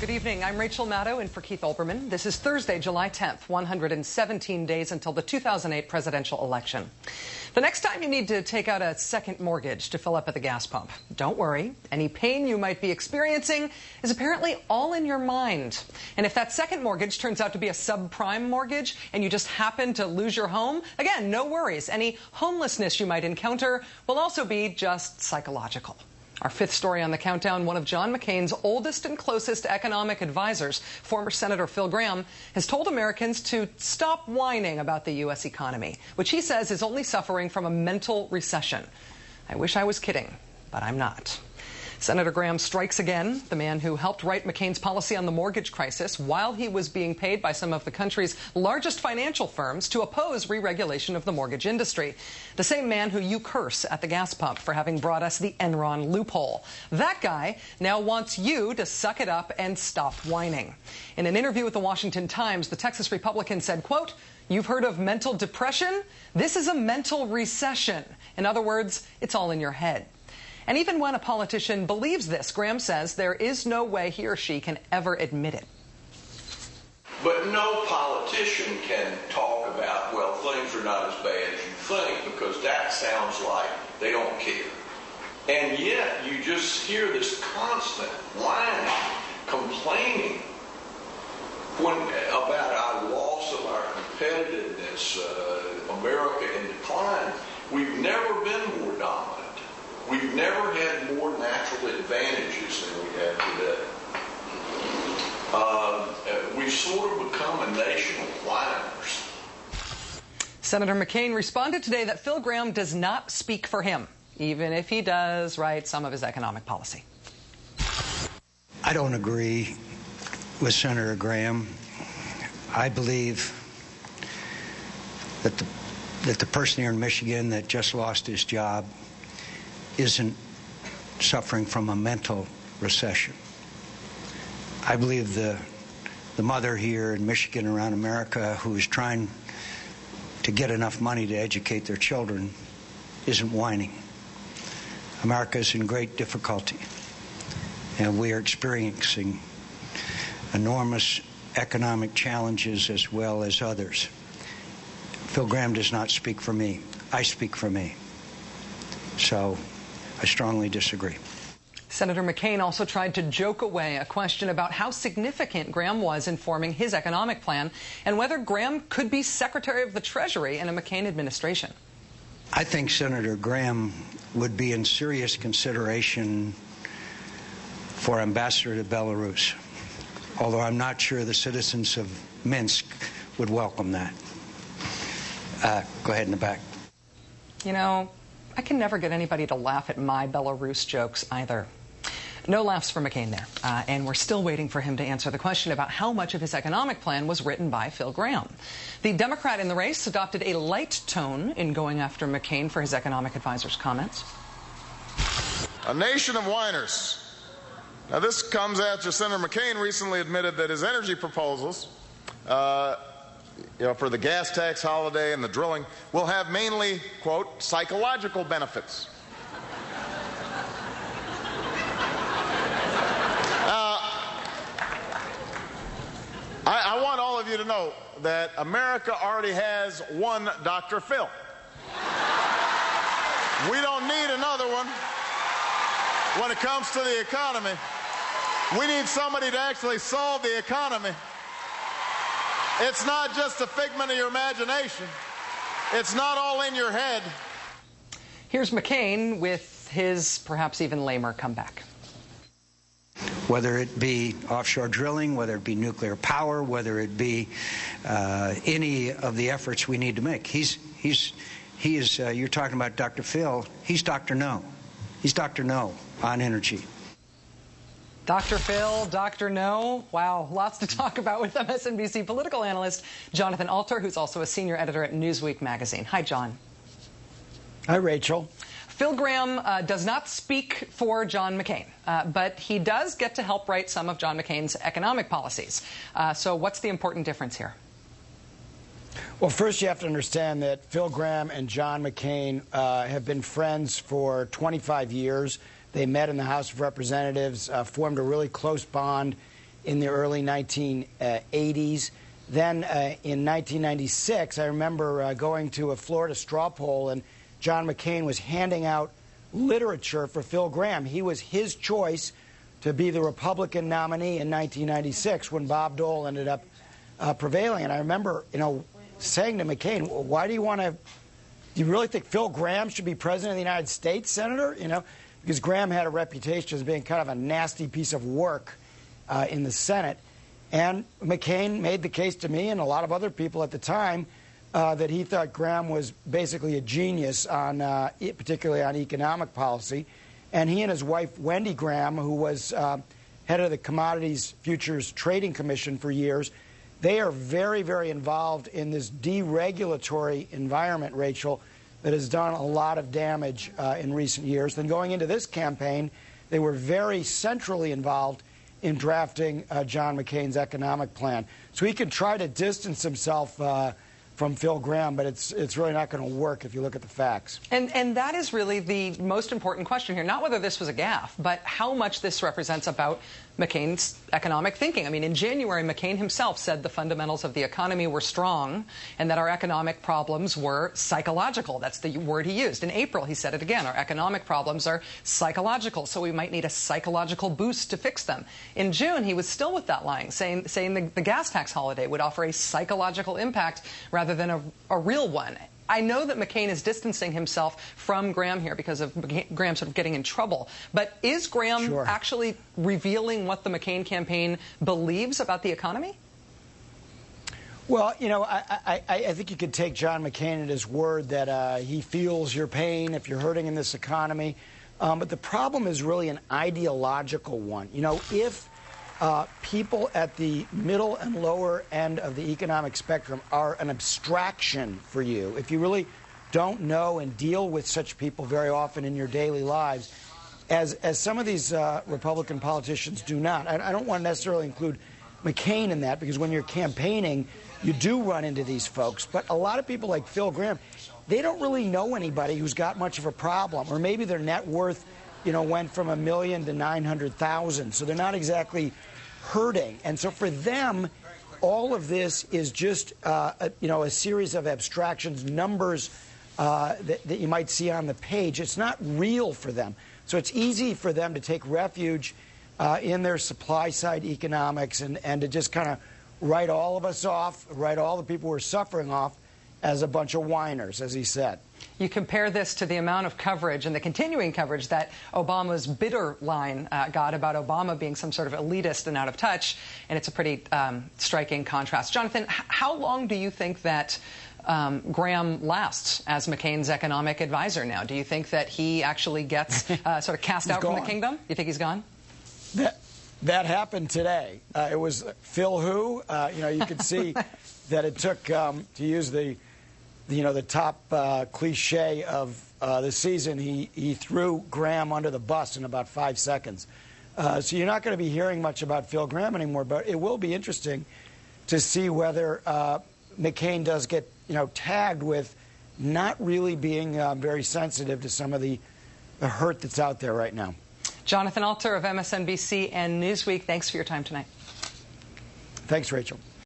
Good evening. I'm Rachael in for Keith Olbermann. This is Thursday, July 10th, 117 days until the 2008 presidential election. The next time you need to take out a second mortgage to fill up at the gas pump, don't worry. Any pain you might be experiencing is apparently all in your mind. And if that second mortgage turns out to be a subprime mortgage and you just happen to lose your home, again, no worries. Any homelessness you might encounter will also be just psychological. Our fifth story on the countdown, one of John McCain's oldest and closest economic advisors, former Senator Phil Gramm, has told Americans to stop whining about the U.S. economy, which he says is only suffering from a mental recession. I wish I was kidding, but I'm not. Senator Gramm strikes again, the man who helped write McCain's policy on the mortgage crisis while he was being paid by some of the country's largest financial firms to oppose re-regulation of the mortgage industry. The same man who you curse at the gas pump for having brought us the Enron loophole. That guy now wants you to suck it up and stop whining. In an interview with the Washington Times, the Texas Republican said, quote, "You've heard of mental depression? This is a mental recession. In other words, it's all in your head." And even when a politician believes this, Gramm says there is no way he or she can ever admit it. But no politician can talk about, well, things are not as bad as you think, because that sounds like they don't care. And yet you just hear this constant whining, complaining about our loss of our competitiveness, America in decline. We've never been more dominant. We've never had more natural advantages than we have today. We've sort of become a nation of whiners. Senator McCain responded today that Phil Gramm does not speak for him, even if he does write some of his economic policy. I don't agree with Senator Gramm. I believe that the person here in Michigan that just lost his job isn't suffering from a mental recession. I believe the mother here in Michigan, around America, who is trying to get enough money to educate their children isn't whining. America is in great difficulty, and we are experiencing enormous economic challenges as well as others. Phil Gramm does not speak for me. I speak for me. So I strongly disagree. Senator McCain also tried to joke away a question about how significant Gramm was in forming his economic plan and whether Gramm could be Secretary of the Treasury in a McCain administration. I think Senator Gramm would be in serious consideration for ambassador to Belarus, although I'm not sure the citizens of Minsk would welcome that. Go ahead in the back. You know, I can never get anybody to laugh at my Belarus jokes either. No laughs for McCain there. And we're still waiting for him to answer the question about how much of his economic plan was written by Phil Gramm. The Democrat in the race adopted a light tone in going after McCain for his economic advisor's comments. A nation of whiners. Now, this comes after Senator McCain recently admitted that his energy proposals, for the gas tax holiday and the drilling, will have mainly, quote, psychological benefits. I want all of you to know that America already has one Dr. Phil. We don't need another one when it comes to the economy. We need somebody to actually solve the economy. It's not just a figment of your imagination. It's not all in your head. Here's McCain with his perhaps even lamer comeback. Whether it be offshore drilling, whether it be nuclear power, whether it be any of the efforts we need to make. He is, you're talking about Dr. Phil, he's Dr. No. He's Dr. No on energy. Dr. Phil, Dr. No. Wow, lots to talk about with MSNBC political analyst Jonathan Alter, who's also a senior editor at Newsweek magazine. Hi, John. Hi, Rachel. Phil Gramm does not speak for John McCain, but he does get to help write some of John McCain's economic policies. So what's the important difference here? Well, first you have to understand that Phil Gramm and John McCain have been friends for 25 years. They met in the House of Representatives, formed a really close bond in the early 1980s. Then in 1996, I remember going to a Florida straw poll, and John McCain was handing out literature for Phil Gramm. He was his choice to be the Republican nominee in 1996 when Bob Dole ended up prevailing. And I remember, saying to McCain, why do you want to, do you really think Phil Gramm should be president of the United States, Senator? Because Gramm had a reputation as being kind of a nasty piece of work in the Senate. And McCain made the case to me and a lot of other people at the time that he thought Gramm was basically a genius on, particularly on economic policy. And he and his wife, Wendy Gramm, who was head of the Commodities Futures Trading Commission for years, they are very, very involved in this deregulatory environment, Rachel, that has done a lot of damage in recent years. Then going into this campaign, they were very centrally involved in drafting John McCain's economic plan. So he can try to distance himself from Phil Gramm, but it's really not going to work if you look at the facts. And that is really the most important question here, not whether this was a gaffe, but how much this represents about McCain's economic thinking. I mean, in January, McCain himself said the fundamentals of the economy were strong and that our economic problems were psychological. That's the word he used. In April, he said it again. Our economic problems are psychological, so we might need a psychological boost to fix them. In June, he was still with that line, saying the gas tax holiday would offer a psychological impact rather than a real one. I know that McCain is distancing himself from Gramm here because of Gramm sort of getting in trouble. But is Gramm actually revealing what the McCain campaign believes about the economy? Well, I think you could take John McCain at his word that he feels your pain if you're hurting in this economy. But the problem is really an ideological one. If people at the middle and lower end of the economic spectrum are an abstraction for you, if you really don't know and deal with such people very often in your daily lives, as some of these Republican politicians do not. I don't want to necessarily include McCain in that, because when you're campaigning, you do run into these folks. But a lot of people like Phil Gramm, they don't really know anybody who's got much of a problem, or maybe their net worth, went from $1 million to $900,000. So they're not exactly hurting. And so for them, all of this is just, a series of abstractions, numbers that you might see on the page. It's not real for them. So it's easy for them to take refuge in their supply-side economics and to just kind of write all of us off, write all the people who are suffering off as a bunch of whiners, as he said. You compare this to the amount of coverage and the continuing coverage that Obama's bitter line got about Obama being some sort of elitist and out of touch, and it's a pretty striking contrast. Jonathan, how long do you think that Gramm lasts as McCain's economic advisor now? Do you think that he actually gets sort of cast out from the kingdom? You think he's gone? That happened today. It was Phil who? You could see that it took, to use the top cliche of the season, he threw Gramm under the bus in about 5 seconds. So you're not going to be hearing much about Phil Gramm anymore, but it will be interesting to see whether McCain does get, tagged with not really being very sensitive to some of the hurt that's out there right now. Jonathan Alter of MSNBC and Newsweek, thanks for your time tonight. Thanks, Rachel.